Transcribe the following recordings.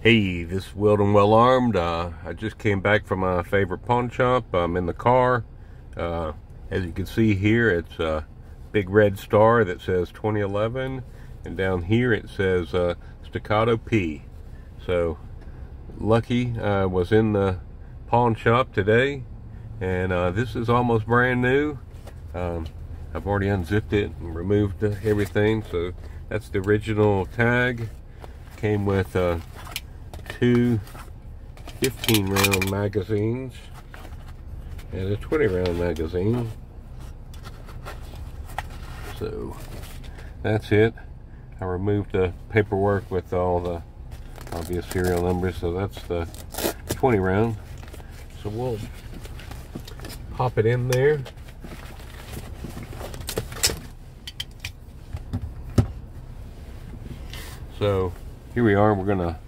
Hey, this is Weldon Well Armed. I just came back from my favorite pawn shop. I'm in the car. As you can see here, it's a big red star that says 2011, and down here it says Staccato P. So lucky I was in the pawn shop today, and this is almost brand new. I've already unzipped it and removed everything. So that's the original tag. Came with two 15-round magazines and a 20-round magazine. So that's it. I removed the paperwork with all the obvious serial numbers, so that's the 20 round. So we'll pop it in there. So here we are. We're gonna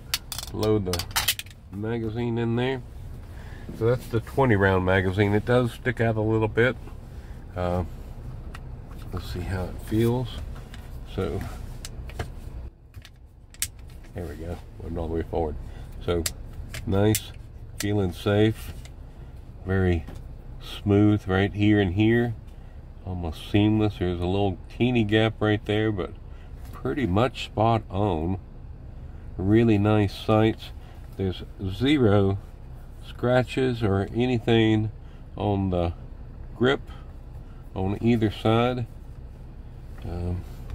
load the magazine in there. So that's the 20 round magazine. It does stick out a little bit. Let's see how it feels. So there we go. Went all the way forward. So nice, feeling safe, very smooth right here and here, almost seamless. There's a little teeny gap right there, but pretty much spot on. Really nice sights. There's zero scratches or anything on the grip on either side.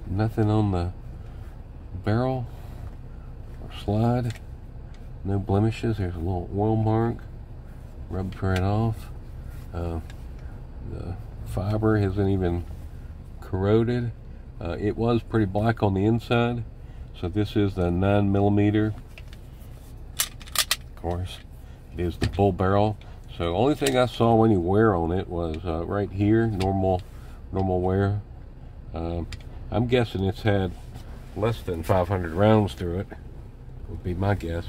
Nothing on the barrel or slide. No blemishes. There's a little oil mark. Rubbed right off. The fiber hasn't even corroded. It was pretty black on the inside. So this is the 9mm. Of course, it is the bull barrel. So only thing I saw any wear on it was right here, normal wear. I'm guessing it's had less than 500 rounds through it, would be my guess.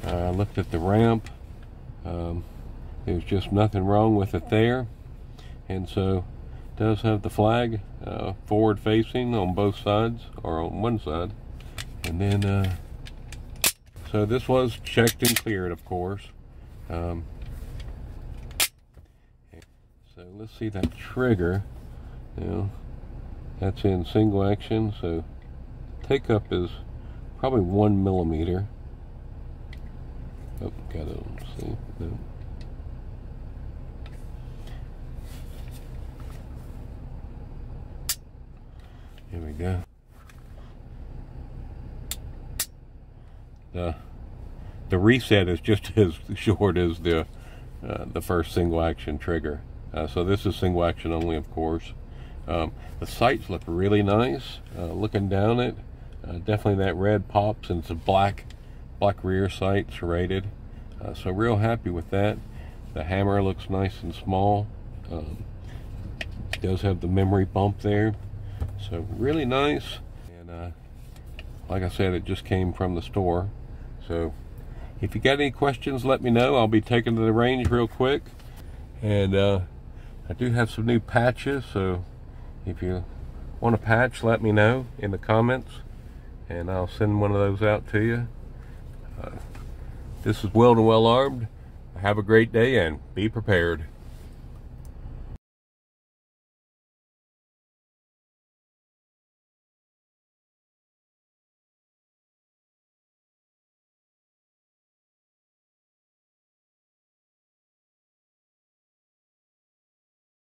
I looked at the ramp. There's just nothing wrong with it there. And so it does have the flag forward facing on both sides, or on one side. And then, so this was checked and cleared, of course. So let's see that trigger. Now, that's in single action, so take up is probably 1mm. Oh, got it. Let's see. No. Here we go. The reset is just as short as the first single action trigger. So this is single action only, of course. The sights look really nice. Looking down it, definitely that red pops, and it's a black rear sight serrated. So real happy with that. The hammer looks nice and small. It does have the memory bump there. So really nice. And like I said, it just came from the store. So if you got any questions, let me know. I'll be taking to the range real quick. And I do have some new patches, so if you want a patch, let me know in the comments, and I'll send one of those out to you. This is Weldon Well Armed. Have a great day and be prepared.